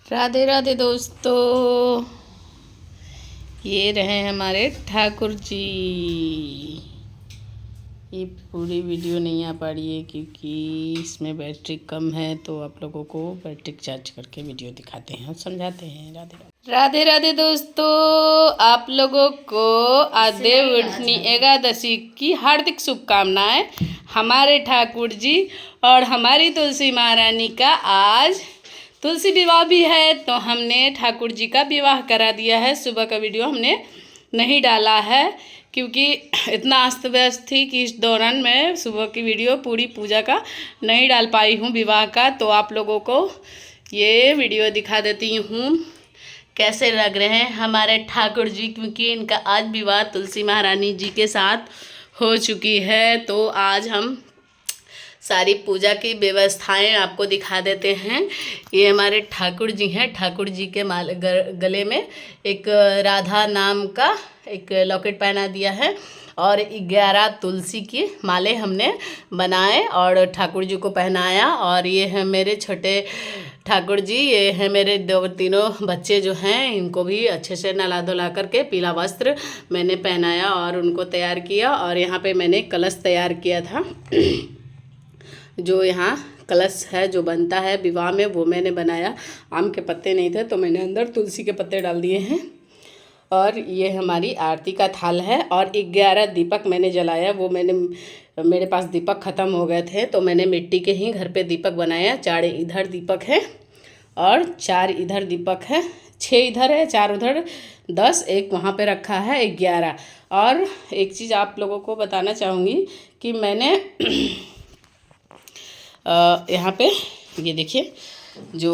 राधे राधे दोस्तों, ये रहे हमारे ठाकुर जी। ये पूरी वीडियो नहीं आ पा रही है क्योंकि इसमें बैटरी कम है, तो आप लोगों को बैटरी चार्ज करके वीडियो दिखाते हैं और समझाते हैं। राधे राधे। राधे राधे दोस्तों, आप लोगों को आदेव उठनी एकादशी की हार्दिक शुभकामनाएं। हमारे ठाकुर जी और हमारी तुलसी महारानी का आज तुलसी विवाह भी है, तो हमने ठाकुर जी का विवाह करा दिया है। सुबह का वीडियो हमने नहीं डाला है क्योंकि इतना अस्त व्यस्त थी कि इस दौरान मैं सुबह की वीडियो पूरी पूजा का नहीं डाल पाई हूँ विवाह का। तो आप लोगों को ये वीडियो दिखा देती हूँ कैसे लग रहे हैं हमारे ठाकुर जी, क्योंकि इनका आज विवाह तुलसी महारानी जी के साथ हो चुकी है। तो आज हम सारी पूजा की व्यवस्थाएं आपको दिखा देते हैं। ये हमारे ठाकुर जी हैं। ठाकुर जी के गले में एक राधा नाम का एक लॉकेट पहना दिया है और 11 तुलसी की माले हमने बनाए और ठाकुर जी को पहनाया। और ये है मेरे छोटे ठाकुर जी, ये है मेरे तीनों बच्चे जो हैं, इनको भी अच्छे से नला धुला करके पीला वस्त्र मैंने पहनाया और उनको तैयार किया। और यहाँ पे मैंने कलश तैयार किया था जो यहाँ कलश है जो बनता है विवाह में, वो मैंने बनाया। आम के पत्ते नहीं थे तो मैंने अंदर तुलसी के पत्ते डाल दिए हैं। और ये हमारी आरती का थाल है और 11 दीपक मैंने जलाया। वो मेरे पास दीपक ख़त्म हो गए थे तो मैंने मिट्टी के ही घर पे दीपक बनाया। 4 इधर दीपक है और 4 इधर दीपक है, 6 इधर है, 4 उधर, 10 एक वहाँ पे रखा है, 11। और एक चीज़ आप लोगों को बताना चाहूँगी कि मैंने यहाँ पे ये देखिए जो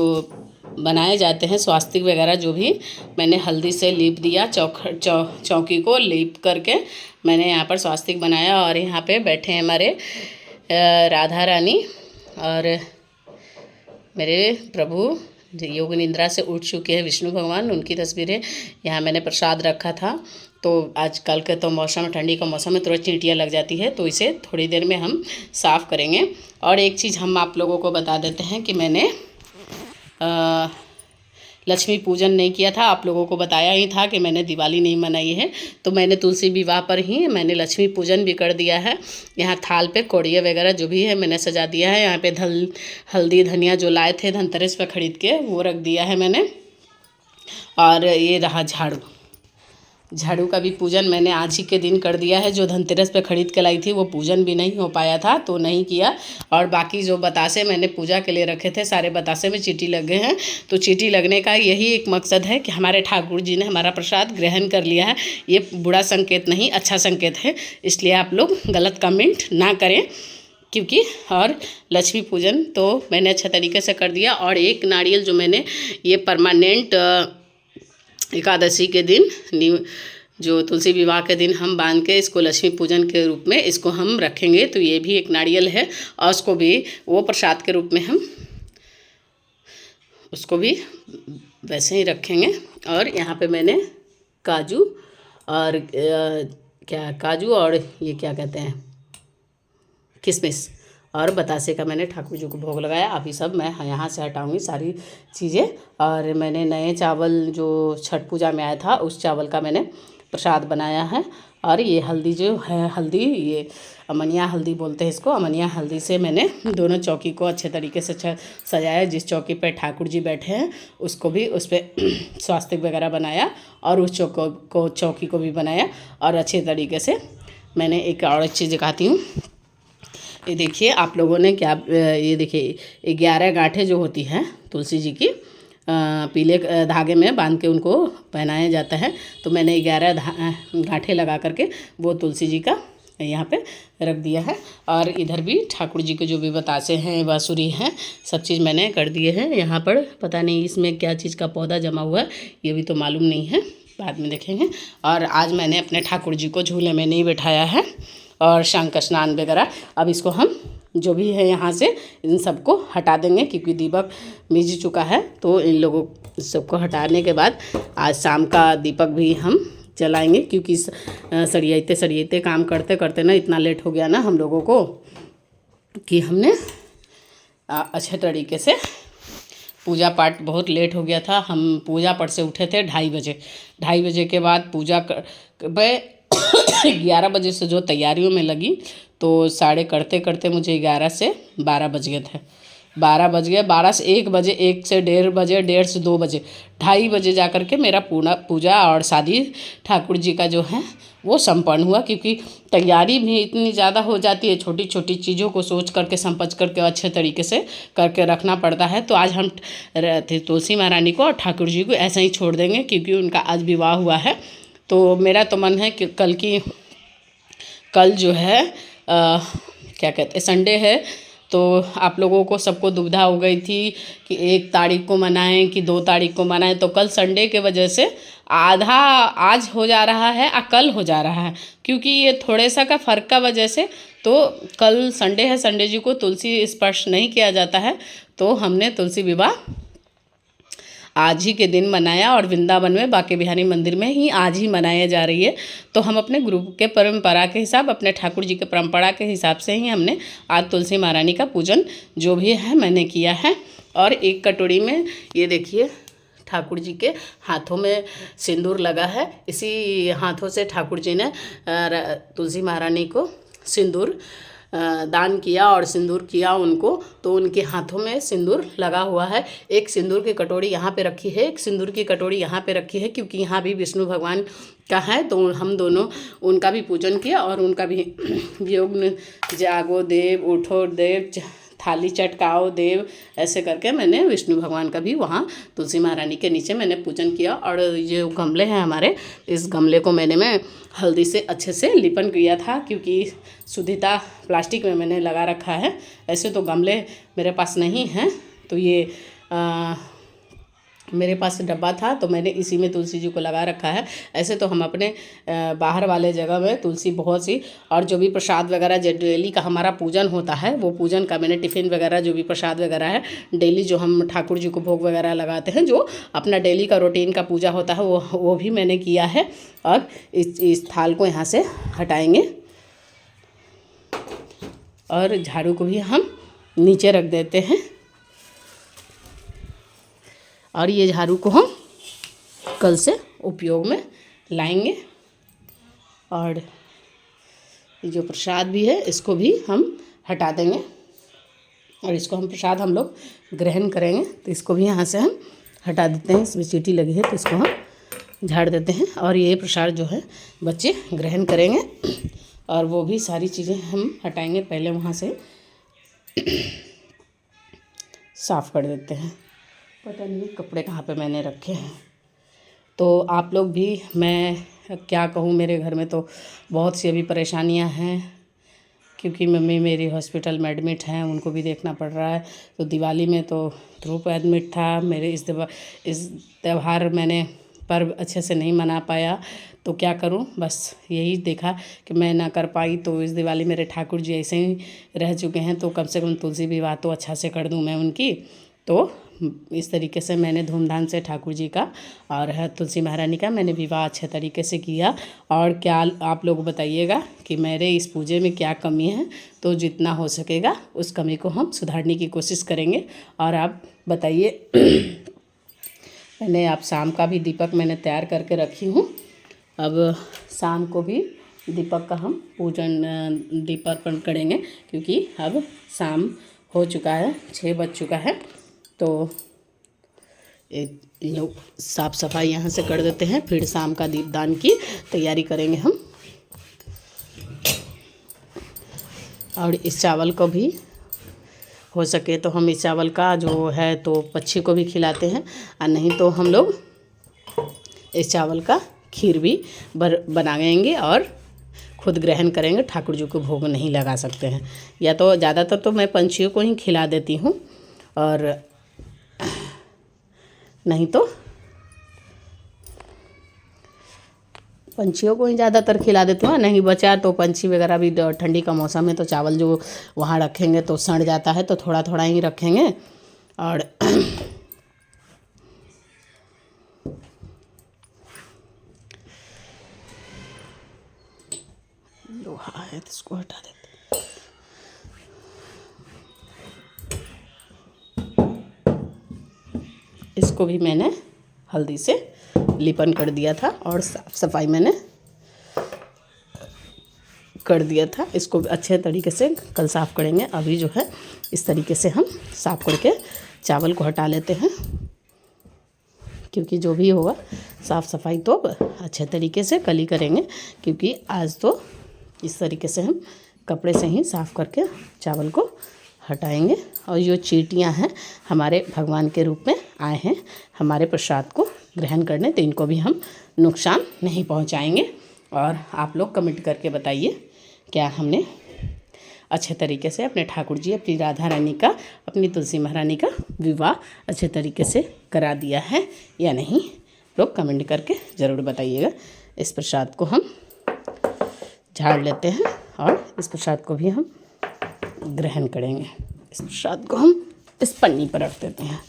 बनाए जाते हैं स्वास्तिक वगैरह, जो भी मैंने हल्दी से लीप दिया, चौकी को लीप करके मैंने यहाँ पर स्वास्तिक बनाया। और यहाँ पे बैठे हैं हमारे राधा रानी और मेरे प्रभु योग निद्रा से उठ चुके हैं विष्णु भगवान, उनकी तस्वीरें। यहाँ मैंने प्रसाद रखा था। तो आजकल के तो मौसम, ठंडी का मौसम में तुरंत चींटियाँ लग जाती है, तो इसे थोड़ी देर में हम साफ़ करेंगे। और एक चीज़ हम आप लोगों को बता देते हैं कि मैंने लक्ष्मी पूजन नहीं किया था। आप लोगों को बताया ही था कि मैंने दिवाली नहीं मनाई है, तो मैंने तुलसी विवाह पर ही मैंने लक्ष्मी पूजन भी कर दिया है। यहाँ थाल पे कोड़िया वगैरह जो भी है मैंने सजा दिया है। यहाँ पे हल्दी धनिया जो लाए थे धनतेरस पे ख़रीद के, वो रख दिया है मैंने। और ये रहा झाड़ू का भी पूजन मैंने आज ही के दिन कर दिया है। जो धनतेरस पे ख़रीद के लाई थी वो पूजन भी नहीं हो पाया था तो नहीं किया। और बाकी जो बतासे मैंने पूजा के लिए रखे थे, सारे बतासे में चींटी लग गए हैं। तो चींटी लगने का यही एक मकसद है कि हमारे ठाकुर जी ने हमारा प्रसाद ग्रहण कर लिया है। ये बुरा संकेत नहीं, अच्छा संकेत है, इसलिए आप लोग गलत कमेंट ना करें क्योंकि। और लक्ष्मी पूजन तो मैंने अच्छा तरीके से कर दिया। और एक नारियल जो मैंने ये परमानेंट एकादशी के दिन, जो तुलसी विवाह के दिन हम बांध के इसको लक्ष्मी पूजन के रूप में इसको हम रखेंगे, तो ये भी एक नारियल है और उसको भी वो प्रसाद के रूप में हम उसको भी वैसे ही रखेंगे। और यहाँ पे मैंने काजू और काजू और ये क्या कहते हैं, किशमिश और बतासे का मैंने ठाकुर जी को भोग लगाया। अभी सब मैं यहाँ से हटाऊंगी सारी चीज़ें। और मैंने नए चावल जो छठ पूजा में आया था उस चावल का मैंने प्रसाद बनाया है। और ये हल्दी जो है, हल्दी ये अमनिया हल्दी बोलते हैं इसको, अमनिया हल्दी से मैंने दोनों चौकी को अच्छे तरीके से सजाया। जिस चौकी पे ठाकुर जी बैठे हैं उसको भी उस पर स्वास्तिक वगैरह बनाया और उस चौकी को भी बनाया। और अच्छे तरीके से मैंने एक और चीज़ दिखाती हूँ। ये देखिए आप लोगों ने क्या, ये देखिए 11 गांठें जो होती हैं तुलसी जी की पीले धागे में बांध के उनको पहनाया जाता है। तो मैंने 11 गांठें लगा करके वो तुलसी जी का यहाँ पे रख दिया है। और इधर भी ठाकुर जी के जो भी बतासे हैं, बाँसुरी हैं, सब चीज़ मैंने कर दिए हैं। यहाँ पर पता नहीं इसमें क्या चीज़ का पौधा जमा हुआ है, ये भी तो मालूम नहीं है, बाद में देखेंगे। और आज मैंने अपने ठाकुर जी को झूले में नहीं बैठाया है और शंख स्नान वगैरह। अब इसको हम जो भी है यहाँ से इन सबको हटा देंगे क्योंकि दीपक मिज चुका है। तो इन लोगों सबको हटाने के बाद आज शाम का दीपक भी हम जलाएंगे क्योंकि सरियाते काम करते करते ना इतना लेट हो गया ना हम लोगों को कि हमने अच्छे तरीके से पूजा पाठ बहुत लेट हो गया था। हम पूजा पाठ से उठे थे 2:30 बजे। 2:30 बजे के बाद मैं 11 बजे से जो तैयारियों में लगी तो साढ़े करते करते मुझे 11 से 12 बज गए थे। 12 बज गए, 12 से 1 बजे, 1 से 1:30 बजे, 1:30 से 2 बजे, 2:30 बजे जा कर के मेरा पूजा और शादी ठाकुर जी का जो है वो संपन्न हुआ। क्योंकि तैयारी भी इतनी ज़्यादा हो जाती है, छोटी छोटी चीज़ों को सोच करके समझ करके अच्छे तरीके से करके रखना पड़ता है। तो आज हम तुलसी महारानी को और ठाकुर जी को ऐसे ही छोड़ देंगे क्योंकि उनका आज विवाह हुआ है। तो मेरा तो मन है कि कल जो है क्या कहते हैं, संडे है। तो आप लोगों को सबको दुविधा हो गई थी कि 1 तारीख को मनाएं कि 2 तारीख को मनाएं। तो कल संडे के वजह से आधा आज हो जा रहा है और कल हो जा रहा है, क्योंकि ये थोड़े सा का फ़र्क का वजह से। तो कल संडे है, संडे जी को तुलसी स्पर्श नहीं किया जाता है। तो हमने तुलसी विवाह आज ही के दिन मनाया और वृंदावन में बांके बिहारी मंदिर में ही आज ही मनाया जा रही है। तो हम अपने ग्रुप के परंपरा के हिसाब, अपने ठाकुर जी के परंपरा के हिसाब से ही हमने आज तुलसी महारानी का पूजन जो भी है मैंने किया है। और एक कटोरी में ये देखिए ठाकुर जी के हाथों में सिंदूर लगा है। इसी हाथों से ठाकुर जी ने तुलसी महारानी को सिंदूर दान किया और सिंदूर किया उनको। तो उनके हाथों में सिंदूर लगा हुआ है। एक सिंदूर की कटोरी यहाँ पे रखी है, एक सिंदूर की कटोरी यहाँ पे रखी है, क्योंकि यहाँ भी विष्णु भगवान का है। तो हम दोनों उनका भी पूजन किया और उनका भी योग जागो देव, उठो देव, थाली चटकाओ देव, ऐसे करके मैंने विष्णु भगवान का भी वहाँ तुलसी महारानी के नीचे मैंने पूजन किया। और ये गमले हैं हमारे, इस गमले को मैं हल्दी से अच्छे से लिपन किया था, क्योंकि शुद्धिता प्लास्टिक में मैंने लगा रखा है। ऐसे तो गमले मेरे पास नहीं हैं, तो ये मेरे पास डब्बा था तो मैंने इसी में तुलसी जी को लगा रखा है। ऐसे तो हम अपने बाहर वाले जगह में तुलसी बहुत सी, और जो भी प्रसाद वगैरह जो डेली का हमारा पूजन होता है वो पूजन का मैंने टिफ़िन वगैरह जो भी प्रसाद वगैरह है डेली जो हम ठाकुर जी को भोग वगैरह लगाते हैं, जो अपना डेली का रूटीन का पूजा होता है वो भी मैंने किया है। और इस थाल को यहाँ से हटाएंगे और झाड़ू को भी हम नीचे रख देते हैं। और ये झाड़ू को हम कल से उपयोग में लाएंगे। और जो प्रसाद भी है इसको भी हम हटा देंगे और इसको हम प्रसाद हम लोग ग्रहण करेंगे। तो इसको भी यहाँ से हम हटा देते हैं, इसमें चींटी लगी है तो इसको हम झाड़ देते हैं। और ये प्रसाद जो है बच्चे ग्रहण करेंगे और वो भी सारी चीज़ें हम हटाएंगे। पहले वहाँ से साफ़ कर देते हैं। पता नहीं कपड़े कहाँ पे मैंने रखे हैं। तो आप लोग भी, मैं क्या कहूँ, मेरे घर में तो बहुत सी अभी परेशानियां हैं, क्योंकि मम्मी मेरी हॉस्पिटल में एडमिट हैं, उनको भी देखना पड़ रहा है। तो दिवाली में तो ध्रुव एडमिट था। मेरे इस त्यौहार मैंने पर्व अच्छे से नहीं मना पाया, तो क्या करूं, बस यही देखा कि मैं ना कर पाई। तो इस दिवाली मेरे ठाकुर जी ऐसे ही रह चुके हैं, तो कम से कम तुलसी विवाह तो अच्छा से कर दूं मैं उनकी। तो इस तरीके से मैंने धूमधाम से ठाकुर जी का और तुलसी महारानी का मैंने विवाह अच्छे तरीके से किया। और क्या आप लोग बताइएगा कि मेरे इस पूजे में क्या कमी है, तो जितना हो सकेगा उस कमी को हम सुधारने की कोशिश करेंगे। और आप बताइए मैंने आप शाम का भी दीपक मैंने तैयार करके रखी हूँ। अब शाम को भी दीपक का हम पूजन दीपार्पण करेंगे, क्योंकि अब शाम हो चुका है, 6 बज चुका है। तो लोग साफ़ सफाई यहाँ से कर देते हैं, फिर शाम का दीपदान की तैयारी करेंगे हम। और इस चावल को भी हो सके तो हम इस चावल का जो है तो पक्षी को भी खिलाते हैं, और नहीं तो हम लोग इस चावल का खीर भी बनाएंगे और खुद ग्रहण करेंगे। ठाकुर जी को भोग नहीं लगा सकते हैं, या तो ज़्यादातर तो मैं पंछियों को ही खिला देती हूँ, और नहीं तो पंछियों को ही ज़्यादातर खिला देती हूँ। नहीं बचा तो पंछी वगैरह भी, ठंडी का मौसम है तो चावल जो वहाँ रखेंगे तो सड़ जाता है, तो थोड़ा थोड़ा ही रखेंगे। और लोहा है तो इसको हटा देते हैं। इसको भी मैंने हल्दी से लेपन कर दिया था और साफ़ सफाई मैंने कर दिया था। इसको अच्छे तरीके से कल साफ़ करेंगे। अभी जो है इस तरीके से हम साफ़ करके चावल को हटा लेते हैं, क्योंकि जो भी होगा साफ़ सफाई तो अच्छे तरीके से कल ही करेंगे, क्योंकि आज तो इस तरीके से हम कपड़े से ही साफ़ करके चावल को हटाएंगे। और जो चींटियाँ हैं हमारे भगवान के रूप में आए हैं हमारे प्रसाद को ग्रहण करने, तो इनको भी हम नुकसान नहीं पहुंचाएंगे। और आप लोग कमेंट करके बताइए क्या हमने अच्छे तरीके से अपने ठाकुर जी, अपनी राधा रानी का, अपनी तुलसी महारानी का विवाह अच्छे तरीके से करा दिया है या नहीं। लोग कमेंट करके ज़रूर बताइएगा। इस प्रसाद को हम झाड़ लेते हैं और इस प्रसाद को भी हम ग्रहण करेंगे। इस प्रसाद को हम इस पन्नी पर रख देते हैं।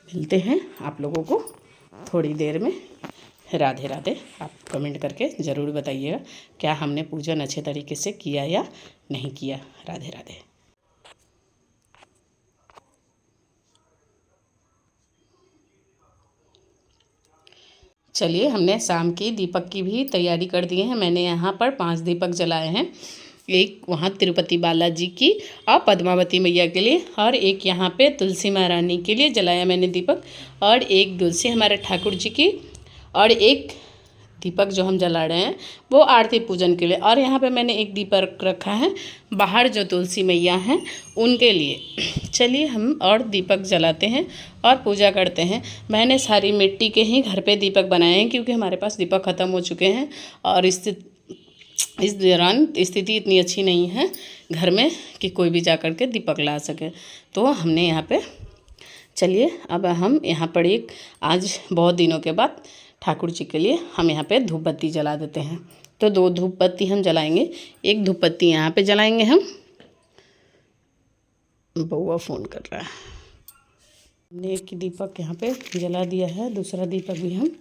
मिलते हैं आप लोगों को थोड़ी देर में। राधे राधे। आप कमेंट करके ज़रूर बताइएगा क्या हमने पूजन अच्छे तरीके से किया या नहीं किया। राधे राधे। चलिए, हमने शाम की दीपक की भी तैयारी कर दी है। मैंने यहाँ पर 5 दीपक जलाए हैं। एक वहाँ तिरुपति बालाजी की और पद्मावती मैया के लिए, और एक यहाँ पे तुलसी महारानी के लिए जलाया मैंने दीपक, और एक तुलसी हमारे ठाकुर जी की, और एक दीपक जो हम जला रहे हैं वो आरती पूजन के लिए। और यहाँ पे मैंने एक दीपक रखा है बाहर जो तुलसी मैया हैं उनके लिए। चलिए हम और दीपक जलाते हैं और पूजा करते हैं। मैंने सारी मिट्टी के ही घर पे दीपक बनाए हैं, क्योंकि हमारे पास दीपक ख़त्म हो चुके हैं और इस दौरान स्थिति इतनी अच्छी नहीं है घर में कि कोई भी जा कर के दीपक ला सके। तो हमने यहाँ पे, चलिए अब हम यहाँ पर एक, आज बहुत दिनों के बाद ठाकुर जी के लिए हम यहाँ पे धूप बत्ती जला देते हैं। तो 2 धूप बत्ती हम जलाएंगे। एक धूप बत्ती यहाँ पे जलाएंगे हम। बउआ फ़ोन कर रहा है। हमने एक दीपक यहाँ पे जला दिया है, दूसरा दीपक भी हम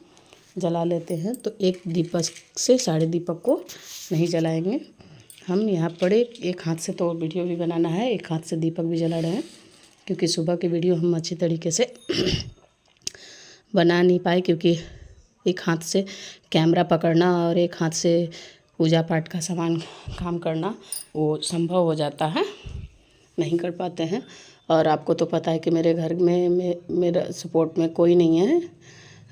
जला लेते हैं। तो एक दीपक से सारे दीपक को नहीं जलाएंगे हम। यहाँ पर एक हाथ से तो वीडियो भी बनाना है, एक हाथ से दीपक भी जला रहे हैं, क्योंकि सुबह की वीडियो हम अच्छी तरीके से बना नहीं पाए, क्योंकि एक हाथ से कैमरा पकड़ना और एक हाथ से पूजा पाठ का सामान काम करना वो संभव हो जाता है, नहीं कर पाते हैं। और आपको तो पता है कि मेरे घर में मेरा सपोर्ट में कोई नहीं है,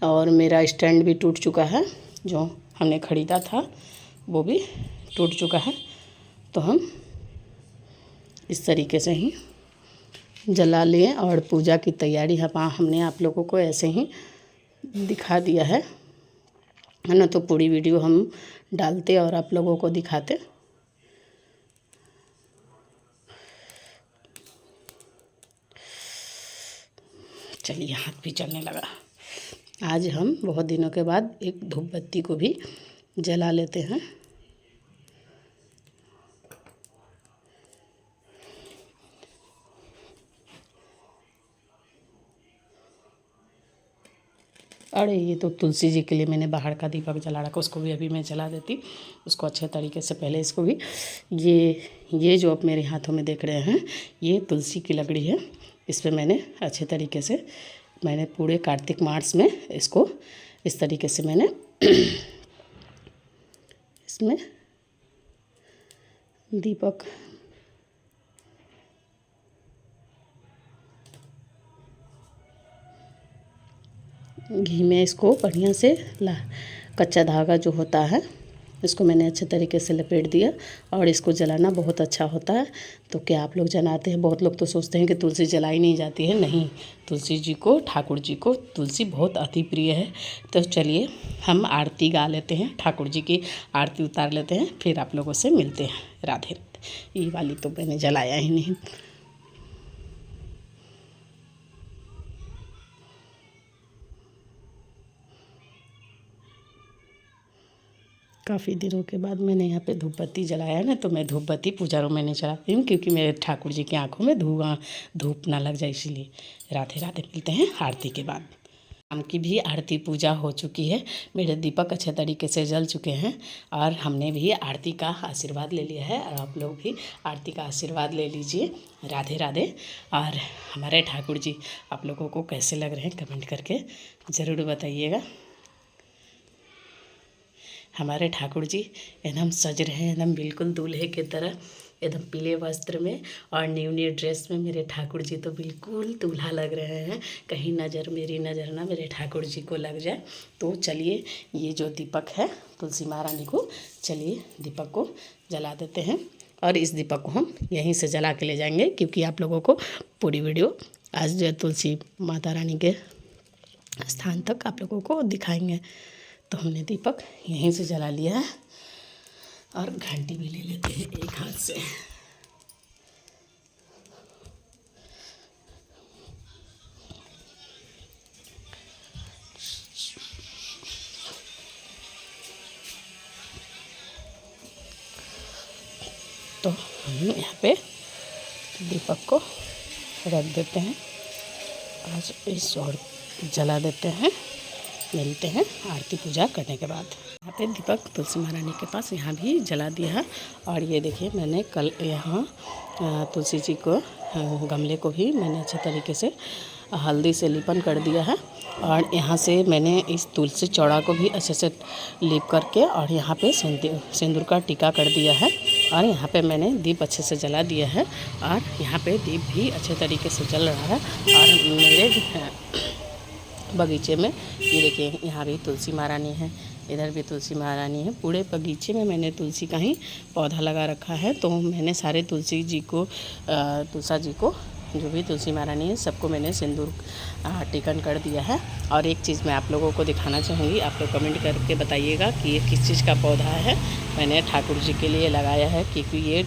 और मेरा स्टैंड भी टूट चुका है, जो हमने ख़रीदा था वो भी टूट चुका है। तो हम इस तरीके से ही जला लिए और पूजा की तैयारी हमने आप लोगों को ऐसे ही दिखा दिया है ना। तो पूरी वीडियो हम डालते और आप लोगों को दिखाते। चलिए, हाथ भी चलने लगा। आज हम बहुत दिनों के बाद एक धूप बत्ती को भी जला लेते हैं। अरे ये तो तुलसी जी के लिए मैंने बाहर का दीपक जला रखा, उसको भी अभी मैं जला देती उसको अच्छे तरीके से। पहले इसको भी, ये जो आप मेरे हाथों में देख रहे हैं ये तुलसी की लकड़ी है। इस पर मैंने अच्छे तरीके से, मैंने पूरे कार्तिक मास में इसको इस तरीके से मैंने इसमें दीपक घी में इसको बढ़िया से कच्चा धागा जो होता है इसको मैंने अच्छे तरीके से लपेट दिया, और इसको जलाना बहुत अच्छा होता है। तो क्या आप लोग जलाते हैं? बहुत लोग तो सोचते हैं कि तुलसी जलाई नहीं जाती है। नहीं, तुलसी जी को, ठाकुर जी को तुलसी बहुत अति प्रिय है। तो चलिए हम आरती गा लेते हैं, ठाकुर जी की आरती उतार लेते हैं, फिर आप लोगों से मिलते हैं। राधे राधे। ये वाली तो मैंने जलाया ही नहीं। काफ़ी दिनों के बाद मैंने यहाँ पे धूप बत्ती जलाया है ना, तो मैं धूप बत्ती पूजा रूम में नहीं जलाती हूँ, क्योंकि मेरे ठाकुर जी की आंखों में धूप ना लग जाए, इसलिए। राधे राधे। मिलते हैं आरती के बाद। शाम की भी आरती पूजा हो चुकी है। मेरे दीपक अच्छे तरीके से जल चुके हैं और हमने भी आरती का आशीर्वाद ले लिया है और आप लोग भी आरती का आशीर्वाद ले लीजिए। राधे राधे। और हमारे ठाकुर जी आप लोगों को कैसे लग रहे हैं कमेंट करके ज़रूर बताइएगा। हमारे ठाकुर जी एकदम सज रहे हैं, एकदम बिल्कुल दूल्हे की तरह, एकदम पीले वस्त्र में और न्यू ड्रेस में मेरे ठाकुर जी तो बिल्कुल दूल्हा लग रहे हैं। कहीं मेरी नज़र ना मेरे ठाकुर जी को लग जाए। तो चलिए ये जो दीपक है तुलसी महारानी को, चलिए दीपक को जला देते हैं और इस दीपक को हम यहीं से जला के ले जाएंगे, क्योंकि आप लोगों को पूरी वीडियो आज जो तुलसी माता रानी के स्थान तक आप लोगों को दिखाएंगे। तो हमने दीपक यहीं से जला लिया है और घंटी भी ले लेते हैं एक हाथ से। तो हम यहाँ पे दीपक को रख देते हैं और इस और जला देते हैं। मिलते हैं आरती पूजा करने के बाद। यहाँ पे दीपक तुलसी महारानी के पास यहाँ भी जला दिया है। और ये देखिए मैंने कल यहाँ तुलसी जी को गमले को भी मैंने अच्छे तरीके से हल्दी से लेपन कर दिया है। और यहाँ से मैंने इस तुलसी चौड़ा को भी अच्छे से लीप करके और यहाँ पे सिंदूर का टीका कर दिया है। और यहाँ पे मैंने दीप अच्छे से जला दिया है और यहाँ पे दीप भी अच्छे तरीके से जल रहा है। और मेरे बगीचे में ये देखिए यहाँ भी तुलसी महारानी है, इधर भी तुलसी महारानी है। पूरे बगीचे में मैंने तुलसी का ही पौधा लगा रखा है। तो मैंने सारे तुलसा जी को जो भी तुलसी महारानी है सबको मैंने सिंदूर टिकन कर दिया है। और एक चीज़ मैं आप लोगों को दिखाना चाहूँगी, आप लोग कमेंट करके बताइएगा कि ये किस चीज़ का पौधा है। मैंने ठाकुर जी के लिए लगाया है, क्योंकि ये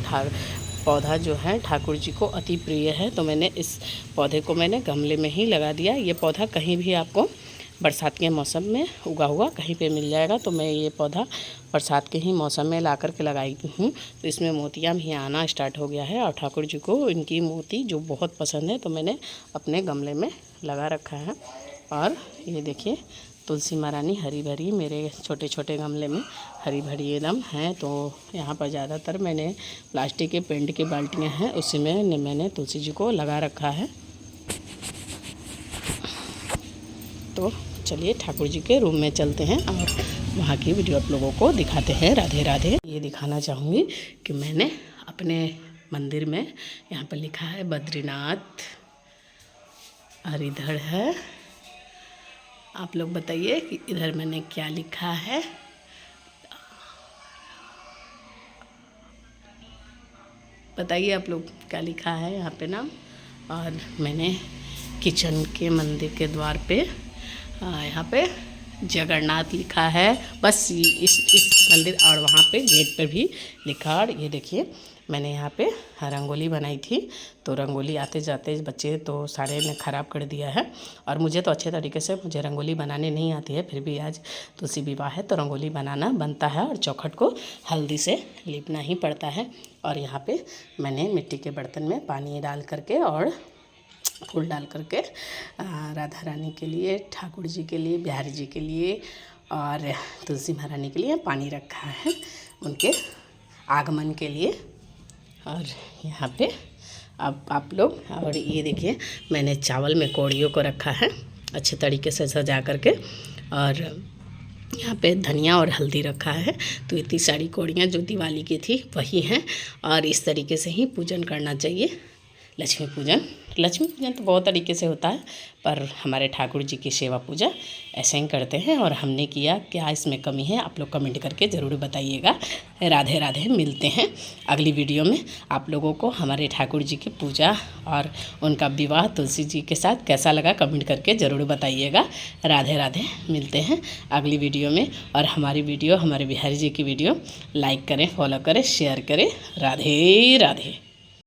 पौधा जो है ठाकुर जी को अति प्रिय है। तो मैंने इस पौधे को मैंने गमले में ही लगा दिया। ये पौधा कहीं भी आपको बरसात के मौसम में उगा हुआ कहीं पे मिल जाएगा। तो मैं ये पौधा बरसात के ही मौसम में ला कर के लगाई हूँ। तो इसमें मोतियाँ भी आना स्टार्ट हो गया है और ठाकुर जी को इनकी मोती जो बहुत पसंद है, तो मैंने अपने गमले में लगा रखा है। और ये देखिए तुलसी महारानी हरी भरी मेरे छोटे छोटे गमले में हरी भरी एकदम हैं। तो यहाँ पर ज़्यादातर मैंने प्लास्टिक के पेंट की बाल्टियाँ हैं, उसी में मैंने तुलसी जी को लगा रखा है। तो चलिए ठाकुर जी के रूम में चलते हैं और वहाँ की वीडियो आप लोगों को दिखाते हैं। राधे राधे। ये दिखाना चाहूँगी कि मैंने अपने मंदिर में यहाँ पर लिखा है बद्रीनाथ और इधर है, आप लोग बताइए कि इधर मैंने क्या लिखा है। बताइए आप लोग क्या लिखा है यहाँ पे नाम। और मैंने किचन के मंदिर के द्वार पे यहाँ पे जगन्नाथ लिखा है, बस इस मंदिर। और वहाँ पे गेट पे भी लिखा। और ये देखिए मैंने यहाँ पे रंगोली बनाई थी, तो रंगोली आते जाते बच्चे तो सारे ने ख़राब कर दिया है। और मुझे तो अच्छे तरीके से मुझे रंगोली बनाने नहीं आती है, फिर भी आज तुलसी विवाह है तो रंगोली बनाना बनता है और चौखट को हल्दी से लीपना ही पड़ता है। और यहाँ पे मैंने मिट्टी के बर्तन में पानी डाल करके और फूल डाल करके राधा रानी के लिए, ठाकुर जी के लिए, बिहारी जी के लिए और तुलसी महारानी के लिए पानी रखा है उनके आगमन के लिए। और यहाँ पे अब आप लोग, और ये देखिए मैंने चावल में कौड़ियों को रखा है अच्छे तरीके से सजा करके। और यहाँ पे धनिया और हल्दी रखा है। तो इतनी सारी कौड़ियाँ जो दिवाली की थी वही हैं। और इस तरीके से ही पूजन करना चाहिए। लक्ष्मी पूजन तो बहुत तरीके से होता है, पर हमारे ठाकुर जी की सेवा पूजा ऐसे ही करते हैं। और हमने किया, क्या इसमें कमी है आप लोग कमेंट करके ज़रूर बताइएगा। राधे राधे। मिलते हैं अगली वीडियो में। आप लोगों को हमारे ठाकुर जी की पूजा और उनका विवाह तुलसी जी के साथ कैसा लगा कमेंट करके ज़रूर बताइएगा। राधे राधे। मिलते हैं अगली वीडियो में। और हमारी वीडियो, हमारे बिहारी जी की वीडियो लाइक करें, फॉलो करें, शेयर करें। राधे राधे।